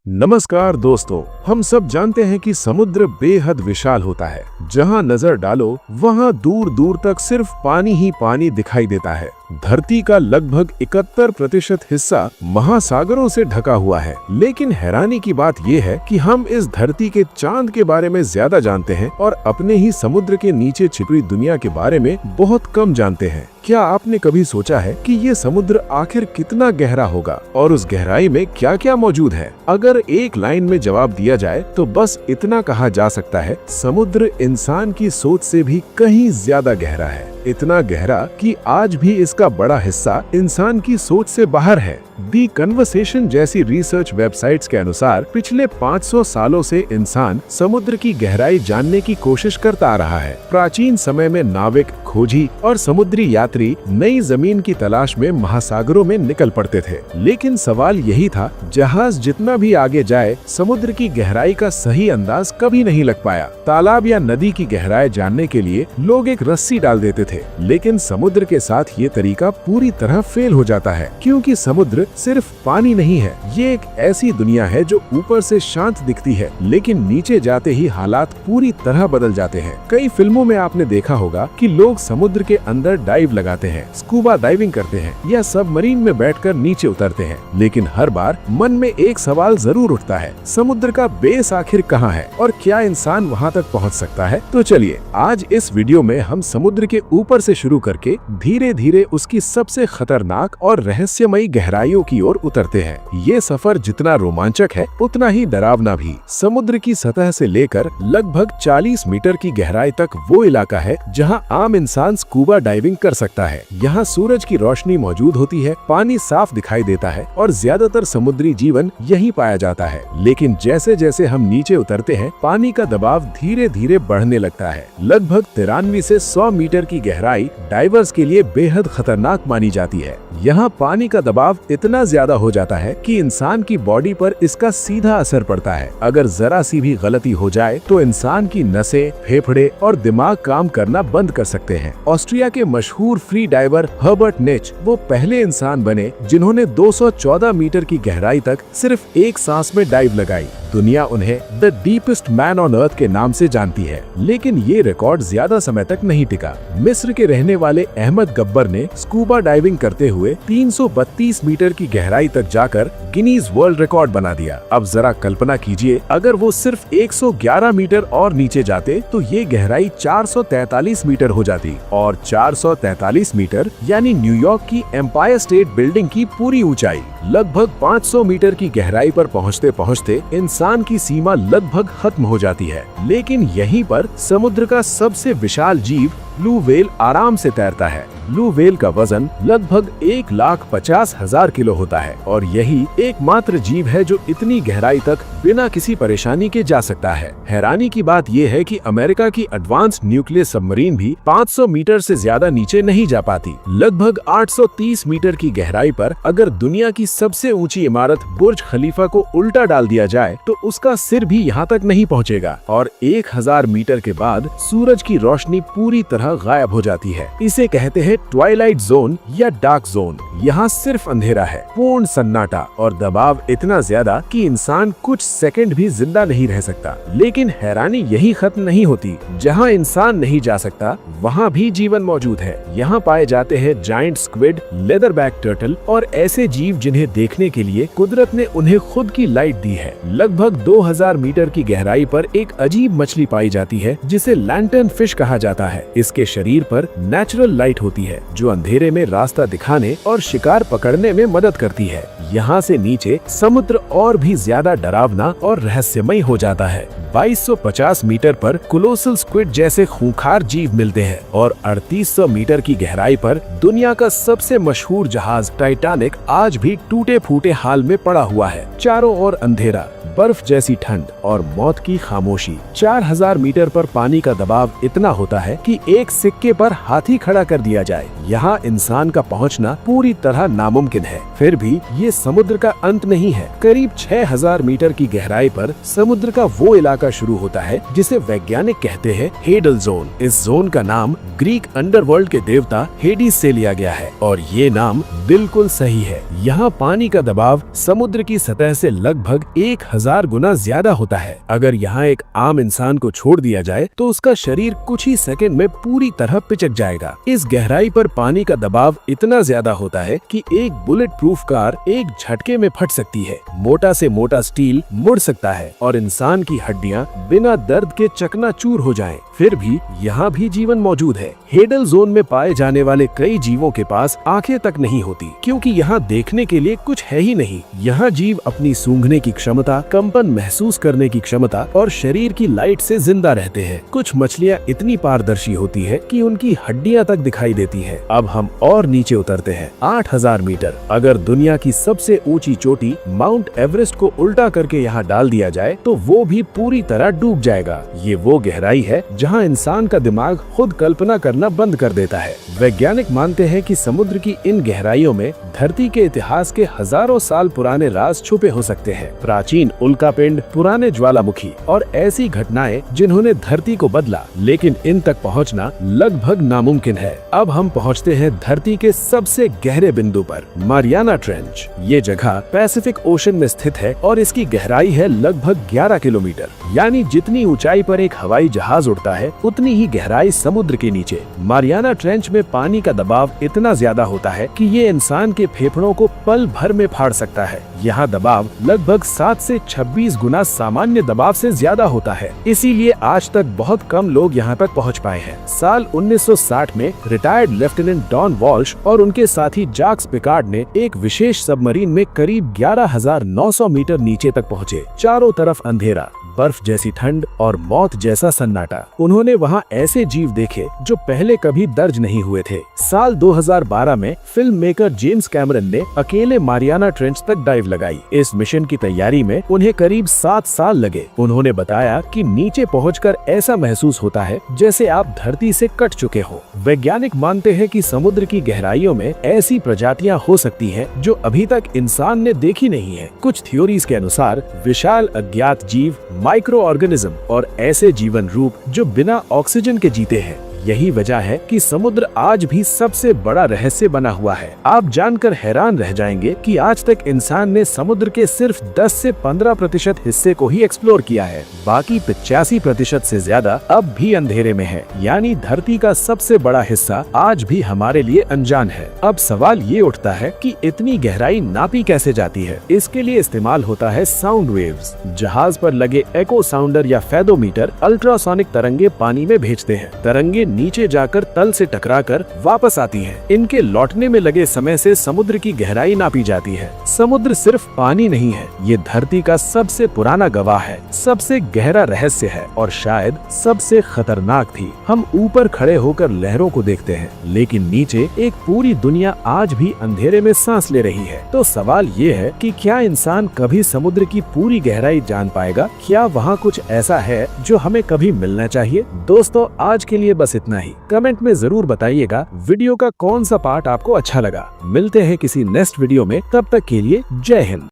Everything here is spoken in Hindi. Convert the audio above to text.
नमस्कार दोस्तों, हम सब जानते हैं कि समुद्र बेहद विशाल होता है। जहां नजर डालो वहां दूर दूर तक सिर्फ पानी ही पानी दिखाई देता है। धरती का लगभग 71% हिस्सा महासागरों से ढका हुआ है। लेकिन हैरानी की बात यह है कि हम इस धरती के चांद के बारे में ज्यादा जानते हैं और अपने ही समुद्र के नीचे छिपी दुनिया के बारे में बहुत कम जानते हैं। क्या आपने कभी सोचा है कि ये समुद्र आखिर कितना गहरा होगा और उस गहराई में क्या क्या मौजूद है? अगर एक लाइन में जवाब दिया जाए तो बस इतना कहा जा सकता है, समुद्र इंसान की सोच से भी कहीं ज्यादा गहरा है। इतना गहरा कि आज भी इसका बड़ा हिस्सा इंसान की सोच से बाहर है। दी कन्वर्सेशन जैसी रिसर्च वेबसाइट्स के अनुसार पिछले 500 सालों से इंसान समुद्र की गहराई जानने की कोशिश करता आ रहा है। प्राचीन समय में नाविक, खोजी और समुद्री यात्री नई जमीन की तलाश में महासागरों में निकल पड़ते थे। लेकिन सवाल यही था, जहाज जितना भी आगे जाए समुद्र की गहराई का सही अंदाज कभी नहीं लग पाया। तालाब या नदी की गहराई जानने के लिए लोग एक रस्सी डाल देते थे, लेकिन समुद्र के साथ ये तरीका पूरी तरह फेल हो जाता है, क्योंकि समुद्र सिर्फ पानी नहीं है। ये एक ऐसी दुनिया है जो ऊपर से शांत दिखती है, लेकिन नीचे जाते ही हालात पूरी तरह बदल जाते हैं। कई फिल्मों में आपने देखा होगा कि लोग समुद्र के अंदर डाइव लगाते हैं, स्कूबा डाइविंग करते हैं या सबमरीन में बैठकर नीचे उतरते हैं। लेकिन हर बार मन में एक सवाल जरूर उठता है, समुद्र का बेस आखिर कहाँ है और क्या इंसान वहाँ तक पहुँच सकता है? तो चलिए आज इस वीडियो में हम समुद्र के ऊपर से शुरू करके धीरे धीरे उसकी सबसे खतरनाक और रहस्यमयी गहराइयों की ओर उतरते हैं। ये सफर जितना रोमांचक है उतना ही डरावना भी। समुद्र की सतह से लेकर लगभग 40 मीटर की गहराई तक वो इलाका है जहां आम इंसान स्कूबा डाइविंग कर सकता है। यहाँ सूरज की रोशनी मौजूद होती है, पानी साफ दिखाई देता है और ज्यादातर समुद्री जीवन यहीं पाया जाता है। लेकिन जैसे जैसे हम नीचे उतरते हैं पानी का दबाव धीरे धीरे बढ़ने लगता है। लगभग 93 से 100 मीटर की गहराई डाइवर्स के लिए बेहद खतरनाक मानी जाती है। यहाँ पानी का दबाव इतना ज्यादा हो जाता है कि इंसान की बॉडी पर इसका सीधा असर पड़ता है। अगर जरा सी भी गलती हो जाए तो इंसान की नसें, फेफड़े और दिमाग काम करना बंद कर सकते हैं। ऑस्ट्रिया के मशहूर फ्री डाइवर हर्बर्ट निच वो पहले इंसान बने जिन्होंने 214 मीटर की गहराई तक सिर्फ एक सांस में डाइव लगाई। दुनिया उन्हें the deepest man on earth के नाम से जानती है। लेकिन ये रिकॉर्ड ज्यादा समय तक नहीं टिका। मिस्र के रहने वाले अहमद गब्बर ने स्कूबा डाइविंग करते हुए 332 मीटर की गहराई तक जाकर गिनीज वर्ल्ड रिकॉर्ड बना दिया। अब जरा कल्पना कीजिए, अगर वो सिर्फ 111 मीटर और नीचे जाते तो ये गहराई 443 मीटर हो जाती और 443 मीटर यानी न्यूयॉर्क की एम्पायर स्टेट बिल्डिंग की पूरी ऊंचाई। लगभग 500 मीटर की गहराई पर पहुंचते पहुंचते इंसान की सीमा लगभग खत्म हो जाती है। लेकिन यहीं पर समुद्र का सबसे विशाल जीव ब्लू व्हेल आराम से तैरता है। ब्लू व्हेल का वजन लगभग 1,50,000 किलो होता है और यही एकमात्र जीव है जो इतनी गहराई तक बिना किसी परेशानी के जा सकता है। हैरानी की बात यह है कि अमेरिका की एडवांस्ड न्यूक्लियर सबमरीन भी 500 मीटर से ज्यादा नीचे नहीं जा पाती। लगभग 830 मीटर की गहराई पर अगर दुनिया की सबसे ऊंची इमारत बुर्ज खलीफा को उल्टा डाल दिया जाए तो उसका सिर भी यहाँ तक नहीं पहुँचेगा और 1000 मीटर के बाद सूरज की रोशनी पूरी तरह गायब हो जाती है। इसे कहते हैं ट्वाइलाइट जोन या डार्क जोन। यहाँ सिर्फ अंधेरा है, पूर्ण सन्नाटा और दबाव इतना ज्यादा कि इंसान कुछ सेकंड भी जिंदा नहीं रह सकता। लेकिन हैरानी यही खत्म नहीं होती। जहाँ इंसान नहीं जा सकता वहाँ भी जीवन मौजूद है। यहाँ पाए जाते हैं जायंट स्क्विड, लेदरबैक टर्टल और ऐसे जीव जिन्हें देखने के लिए कुदरत ने उन्हें खुद की लाइट दी है। लगभग 2000 मीटर की गहराई पर एक अजीब मछली पाई जाती है जिसे लैंटर्न फिश कहा जाता है। इसके शरीर पर नेचुरल लाइट होती है जो अंधेरे में रास्ता दिखाने और शिकार पकड़ने में मदद करती है। यहाँ से नीचे समुद्र और भी ज्यादा डरावना और रहस्यमय हो जाता है। 2250 मीटर पर कोलोसल स्क्विड जैसे खूंखार जीव मिलते हैं और 3800 मीटर की गहराई पर दुनिया का सबसे मशहूर जहाज टाइटैनिक आज भी टूटे फूटे हाल में पड़ा हुआ है। चारों ओर अंधेरा, बर्फ जैसी ठंड और मौत की खामोशी। 4000 मीटर पर पानी का दबाव इतना होता है कि एक सिक्के पर हाथी खड़ा कर दिया जाए, यहाँ इंसान का पहुँचना पूरी तरह नामुमकिन है। फिर भी ये समुद्र का अंत नहीं है। करीब 6000 मीटर की गहराई पर समुद्र का वो इलाका शुरू होता है जिसे वैज्ञानिक कहते हैं हेडल जोन। इस जोन का नाम ग्रीक अंडरवर्ल्ड के देवता हेडिस से लिया गया है और ये नाम बिल्कुल सही है। यहाँ पानी का दबाव समुद्र की सतह से लगभग 1000 गुना ज्यादा होता है। अगर यहाँ एक आम इंसान को छोड़ दिया जाए तो उसका शरीर कुछ ही सेकंड में पूरी तरह पिचक जाएगा। इस गहराई पर पानी का दबाव इतना ज्यादा होता है कि एक बुलेट प्रूफ कार एक झटके में फट सकती है। मोटा से मोटा स्टील मुड़ सकता है और इंसान की हड्डियां बिना दर्द के चकनाचूर हो जाएं। फिर भी यहाँ भी जीवन मौजूद है। हेडल जोन में पाए जाने वाले कई जीवों के पास आंखें तक नहीं होती, क्योंकि यहाँ देखने के लिए कुछ है ही नहीं। यहाँ जीव अपनी सूंघने की क्षमता, कंपन महसूस करने की क्षमता और शरीर की लाइट से जिंदा रहते हैं। कुछ मछलियाँ इतनी पारदर्शी होती है कि उनकी हड्डियाँ तक दिखाई देती है। अब हम और नीचे उतरते हैं 8000 मीटर। अगर दुनिया की सबसे ऊंची चोटी माउंट एवरेस्ट को उल्टा करके यहाँ डाल दिया जाए तो वो भी पूरी तरह डूब जाएगा। ये वो गहराई है जहाँ इंसान का दिमाग खुद कल्पना करना बंद कर देता है। वैज्ञानिक मानते हैं कि समुद्र की इन गहराइयों में धरती के इतिहास के हजारों साल पुराने राज छुपे हो सकते हैं। प्राचीन उल्कापिंड, पुराने ज्वालामुखी और ऐसी घटनाएं जिन्होंने धरती को बदला, लेकिन इन तक पहुंचना लगभग नामुमकिन है। अब हम पहुंचते हैं धरती के सबसे गहरे बिंदु पर, मारियाना ट्रेंच। ये जगह पैसिफिक ओशन में स्थित है और इसकी गहराई है लगभग 11 किलोमीटर। यानी जितनी ऊंचाई पर एक हवाई जहाज उड़ता है उतनी ही गहराई समुद्र के नीचे। मारियाना ट्रेंच में पानी का दबाव इतना ज्यादा होता है कि ये इंसान के फेफड़ों को पल भर में फाड़ सकता है। यहाँ दबाव लगभग 7 से 26 गुना सामान्य दबाव से ज्यादा होता है। इसीलिए आज तक बहुत कम लोग यहाँ तक पहुँच पाए हैं। साल 1960 में रिटायर्ड लेफ्टिनेंट डॉन वॉल्श और उनके साथी जाक्स पिकार्ड ने एक विशेष सबमरीन में करीब 11,900 मीटर नीचे तक पहुँचे। चारों तरफ अंधेरा, बर्फ जैसी ठंड और मौत जैसा सन्नाटा। उन्होंने वहाँ ऐसे जीव देखे जो पहले कभी दर्ज नहीं हुए थे। साल 2012 में फिल्म मेकर जेम्स कैमरन ने अकेले मारियाना ट्रेंच तक डाइव लगाई। इस मिशन की तैयारी में उन्हें करीब 7 साल लगे। उन्होंने बताया कि नीचे पहुंचकर ऐसा महसूस होता है जैसे आप धरती से कट चुके हो। वैज्ञानिक मानते हैं कि समुद्र की गहराइयों में ऐसी प्रजातियां हो सकती हैं जो अभी तक इंसान ने देखी नहीं है। कुछ थ्योरीज के अनुसार विशाल अज्ञात जीव, माइक्रो ऑर्गेनिज्म और ऐसे जीवन रूप जो बिना ऑक्सीजन के जीते हैं। यही वजह है कि समुद्र आज भी सबसे बड़ा रहस्य बना हुआ है। आप जानकर हैरान रह जाएंगे कि आज तक इंसान ने समुद्र के सिर्फ 10 से 15% हिस्से को ही एक्सप्लोर किया है। बाकी 85% से ज्यादा अब भी अंधेरे में है। यानी धरती का सबसे बड़ा हिस्सा आज भी हमारे लिए अनजान है। अब सवाल ये उठता है कि इतनी गहराई नापी कैसे जाती है। इसके लिए इस्तेमाल होता है साउंड वेव्स। जहाज पर लगे एको साउंडर या फेदोमीटर अल्ट्रासोनिक तरंगे पानी में भेजते हैं। तरंगे नीचे जाकर तल से टकराकर वापस आती हैं। इनके लौटने में लगे समय से समुद्र की गहराई नापी जाती है। समुद्र सिर्फ पानी नहीं है, ये धरती का सबसे पुराना गवाह है, सबसे गहरा रहस्य है और शायद सबसे खतरनाक भी। हम ऊपर खड़े होकर लहरों को देखते हैं, लेकिन नीचे एक पूरी दुनिया आज भी अंधेरे में सांस ले रही है। तो सवाल ये है कि क्या इंसान कभी समुद्र की पूरी गहराई जान पाएगा? क्या वहाँ कुछ ऐसा है जो हमें कभी मिलना चाहिए? दोस्तों, आज के लिए बस इतना ही। कमेंट में जरूर बताइएगा वीडियो का कौन सा पार्ट आपको अच्छा लगा। मिलते हैं किसी नेक्स्ट वीडियो में, तब तक के लिए जय हिंद।